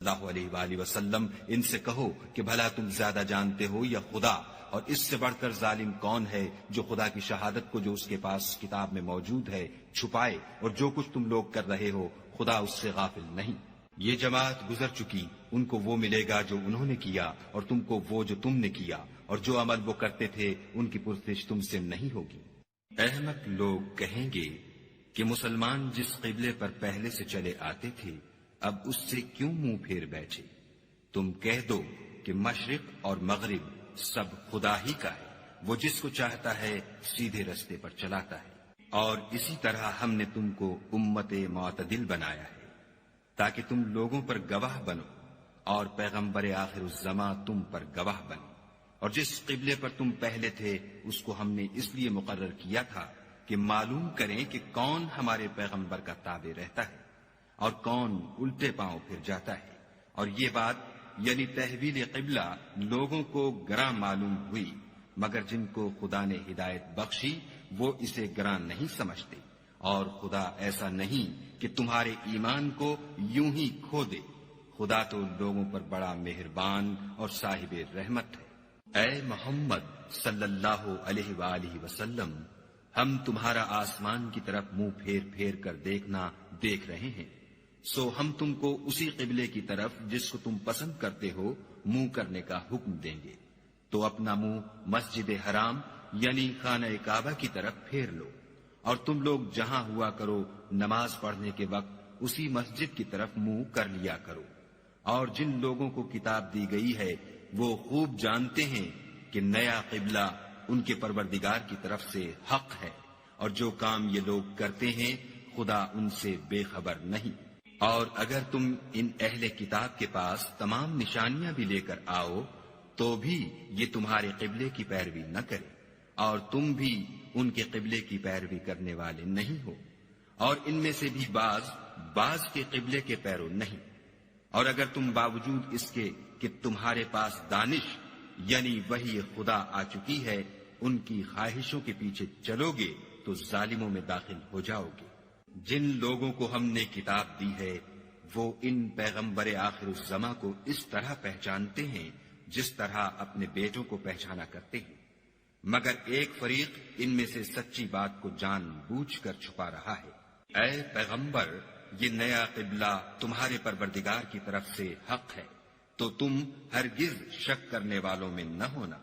اللہ علیہ وآلہ وسلم ان سے کہو کہ بھلا تم زیادہ جانتے ہو یا خدا، اور اس سے بڑھ کر ظالم کون ہے جو خدا کی شہادت کو جو اس کے پاس کتاب میں موجود ہے چھپائے، اور جو کچھ تم لوگ کر رہے ہو خدا اس سے غافل نہیں۔ یہ جماعت گزر چکی، ان کو وہ ملے گا جو انہوں نے کیا، اور تم کو وہ جو تم نے کیا، اور جو عمل وہ کرتے تھے ان کی پرسش تم سے نہیں ہوگی۔ احمق لوگ کہیں گے کہ مسلمان جس قبلے پر پہلے سے چلے آتے تھے اب اس سے کیوں منہ پھیر بیٹھے؟ تم کہہ دو کہ مشرق اور مغرب سب خدا ہی کا ہے، وہ جس کو چاہتا ہے سیدھے رستے پر چلاتا ہے، اور اسی طرح ہم نے تم کو امت معتدل بنایا ہے تاکہ تم لوگوں پر گواہ بنو، اور پیغمبر آخر الزماں تم پر گواہ بنے۔ اور جس قبلے پر تم پہلے تھے اس کو ہم نے اس لیے مقرر کیا تھا کہ معلوم کریں کہ کون ہمارے پیغمبر کا تابع رہتا ہے اور کون الٹے پاؤں پھر جاتا ہے۔ اور یہ بات یعنی تحویل قبلہ لوگوں کو گراں معلوم ہوئی، مگر جن کو خدا نے ہدایت بخشی وہ اسے گراں نہیں سمجھتے، اور خدا ایسا نہیں کہ تمہارے ایمان کو یوں ہی کھو دے، خدا تو لوگوں پر بڑا مہربان اور صاحب رحمت ہے۔ اے محمد صلی اللہ علیہ وآلہ وسلم، ہم تمہارا آسمان کی طرف منہ پھیر پھیر کر دیکھنا دیکھ رہے ہیں، سو ہم تم کو اسی قبلے کی طرف جس کو تم پسند کرتے ہو منہ کرنے کا حکم دیں گے، تو اپنا منہ مسجد حرام یعنی خانہ کعبہ کی طرف پھیر لو، اور تم لوگ جہاں ہوا کرو نماز پڑھنے کے وقت اسی مسجد کی طرف منہ کر لیا کرو۔ اور جن لوگوں کو کتاب دی گئی ہے وہ خوب جانتے ہیں کہ نیا قبلہ ان کے پروردگار کی طرف سے حق ہے، اور جو کام یہ لوگ کرتے ہیں خدا ان سے بے خبر نہیں۔ اور اگر تم ان اہل کتاب کے پاس تمام نشانیاں بھی لے کر آؤ تو بھی یہ تمہارے قبلے کی پیروی نہ کرے، اور تم بھی ان کے قبلے کی پیروی کرنے والے نہیں ہو، اور ان میں سے بھی بعض کے قبلے کے پیرو نہیں۔ اور اگر تم باوجود اس کے کہ تمہارے پاس دانش یعنی وحی خدا آ چکی ہے ان کی خواہشوں کے پیچھے چلو گے تو ظالموں میں داخل ہو جاؤ گے۔ جن لوگوں کو ہم نے کتاب دی ہے وہ ان پیغمبر آخر الزماں کو اس طرح پہچانتے ہیں جس طرح اپنے بیٹوں کو پہچانا کرتے ہیں، مگر ایک فریق ان میں سے سچی بات کو جان بوجھ کر چھپا رہا ہے۔ اے پیغمبر، یہ نیا قبلہ تمہارے پروردگار کی طرف سے حق ہے، تو تم ہرگز شک کرنے والوں میں نہ ہونا،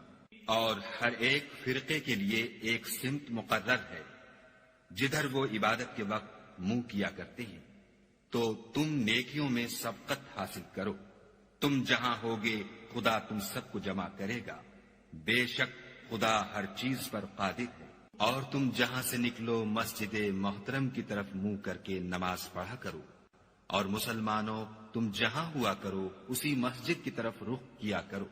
اور ہر ایک فرقے کے لیے ایک سمت مقرر ہے جدھر وہ عبادت کے وقت منہ کیا کرتے ہیں، تو تم نیکیوں میں سبقت حاصل کرو، تم جہاں ہوگے خدا تم سب کو جمع کرے گا، بے شک خدا ہر چیز پر قادر ہے۔ اور تم جہاں سے نکلو مسجد محترم کی طرف منہ کر کے نماز پڑھا کرو، اور مسلمانوں تم جہاں ہوا کرو اسی مسجد کی طرف رخ کیا کرو۔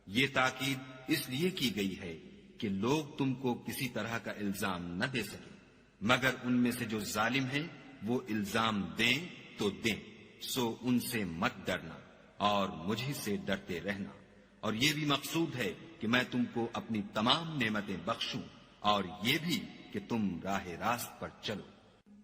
یہ تاکید اس لیے کی گئی ہے کہ لوگ تم کو کسی طرح کا الزام نہ دے سکے، مگر ان میں سے جو ظالم ہیں وہ الزام دیں تو دیں، سو ان سے مت ڈرنا اور مجھ سے ڈرتے رہنا۔ اور یہ بھی مقصود ہے کہ میں تم کو اپنی تمام نعمتیں بخشوں، اور یہ بھی کہ تم راہ راست پر چلو۔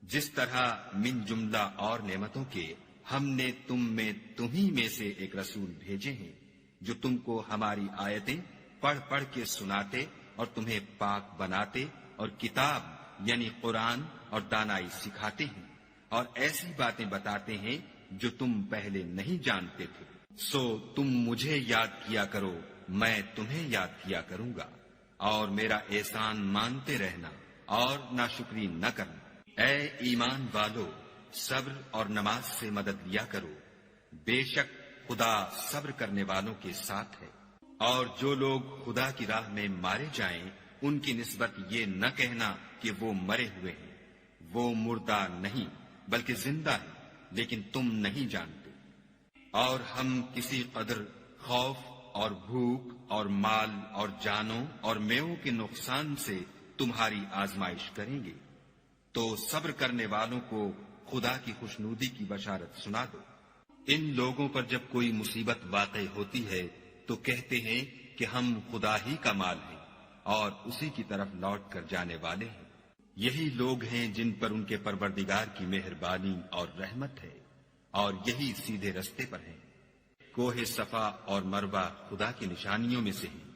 جس طرح من جملہ اور نعمتوں کے ہم نے تمہیں میں سے ایک رسول بھیجے ہیں جو تم کو ہماری آیتیں پڑھ پڑھ کے سناتے اور تمہیں پاک بناتے اور کتاب یعنی قرآن اور دانائی سکھاتے ہیں، اور ایسی باتیں بتاتے ہیں جو تم پہلے نہیں جانتے تھے، سو تم مجھے یاد کیا کرو میں تمہیں یاد کیا کروں گا، اور میرا احسان مانتے رہنا اور ناشکری نہ کرنا۔ اے ایمان والو، صبر اور نماز سے مدد لیا کرو، بے شک خدا صبر کرنے والوں کے ساتھ ہے۔ اور جو لوگ خدا کی راہ میں مارے جائیں ان کی نسبت یہ نہ کہنا کہ وہ مرے ہوئے ہیں، وہ مردہ نہیں بلکہ زندہ ہیں، لیکن تم نہیں جانتے۔ اور ہم کسی قدر خوف اور بھوک اور مال اور جانوں اور میووں کے نقصان سے تمہاری آزمائش کریں گے، تو صبر کرنے والوں کو خدا کی خوشنودی کی بشارت سنا دو۔ ان لوگوں پر جب کوئی مصیبت واقع ہوتی ہے تو کہتے ہیں کہ ہم خدا ہی کا مال ہیں اور اسی کی طرف لوٹ کر جانے والے ہیں۔ یہی لوگ ہیں جن پر ان کے پروردگار کی مہربانی اور رحمت ہے، اور یہی سیدھے رستے پر ہیں۔ کوہ صفا اور مروہ خدا کی نشانیوں میں سے ہیں۔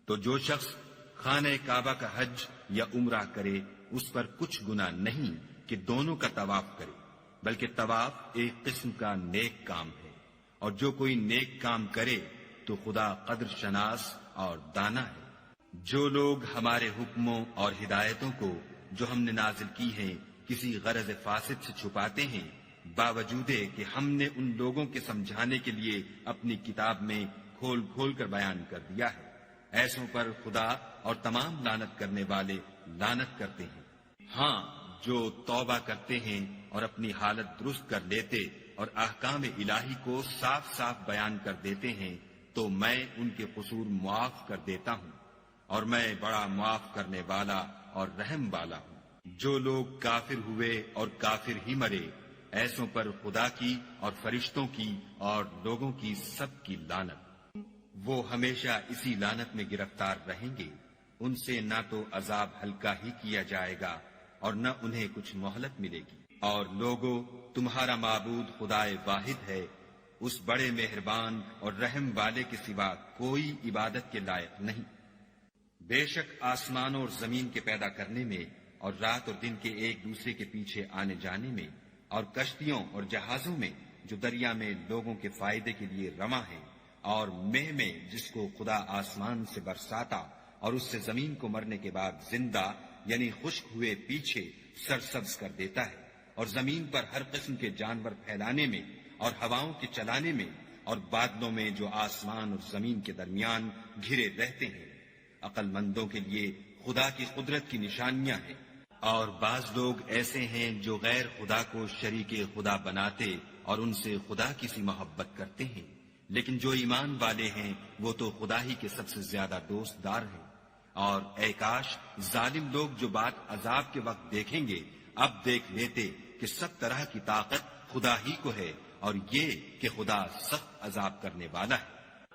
تو جو شخص خانہ کعبہ کا حج یا عمرہ کرے اس پر کچھ گناہ نہیں کہ دونوں کا طواف کرے، بلکہ طواف ایک قسم کا نیک کام ہے، اور جو کوئی نیک کام کرے تو خدا قدر شناس اور دانا ہے۔ جو لوگ ہمارے حکموں اور ہدایتوں کو جو ہم نے نازل کی ہیں کسی غرض فاسد سے چھپاتے ہیں، باوجود کہ ہم نے ان لوگوں کے سمجھانے کے لیے اپنی کتاب میں کھول کھول کر بیان کر دیا ہے، ایسوں پر خدا اور تمام لعنت کرنے والے لعنت کرتے ہیں۔ ہاں، جو توبہ کرتے ہیں اور اپنی حالت درست کر لیتے اور احکام الہی کو صاف صاف بیان کر دیتے ہیں تو میں ان کے قصور معاف کر دیتا ہوں، اور میں بڑا معاف کرنے والا اور رحم والا ہوں۔ جو لوگ کافر ہوئے اور کافر ہی مرے، ایسوں پر خدا کی اور فرشتوں کی اور لوگوں کی سب کی لعنت۔ وہ ہمیشہ اسی لعنت میں گرفتار رہیں گے، ان سے نہ تو عذاب ہلکا ہی کیا جائے گا اور نہ انہیں کچھ مہلت ملے گی۔ اور لوگوں، تمہارا معبود خدائے واحد ہے، اس بڑے مہربان اور رحم والے کے سوا کوئی عبادت کے لائق نہیں۔ بے شک آسمانوں اور زمین کے پیدا کرنے میں اور رات اور دن کے ایک دوسرے کے پیچھے آنے جانے میں اور کشتیوں اور جہازوں میں جو دریا میں لوگوں کے فائدے کے لیے رواں ہیں، اور مہ میں جس کو خدا آسمان سے برساتا اور اس سے زمین کو مرنے کے بعد زندہ یعنی خشک ہوئے پیچھے سرسبز کر دیتا ہے، اور زمین پر ہر قسم کے جانور پھیلانے میں اور ہواؤں کے چلانے میں اور بادلوں میں جو آسمان اور زمین کے درمیان گھرے رہتے ہیں، عقل مندوں کے لیے خدا کی قدرت کی نشانیاں ہیں۔ اور بعض لوگ ایسے ہیں جو غیر خدا کو شریک خدا بناتے اور ان سے خدا کی سی محبت کرتے ہیں، لیکن جو ایمان والے ہیں وہ تو خدا ہی کے سب سے زیادہ دوست دار ہیں۔ اور اے کاش ظالم لوگ جو بات عذاب کے وقت دیکھیں گے اب دیکھ لیتے کہ سب طرح کی طاقت خدا ہی کو ہے، اور یہ کہ خدا سخت عذاب کرنے والا ہے۔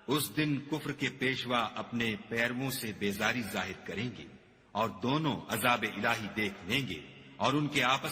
اس دن کفر کے پیشوا اپنے پیرووں سے بیزاری ظاہر کریں گے اور دونوں عذاب الہی دیکھ لیں گے، اور ان کے آپس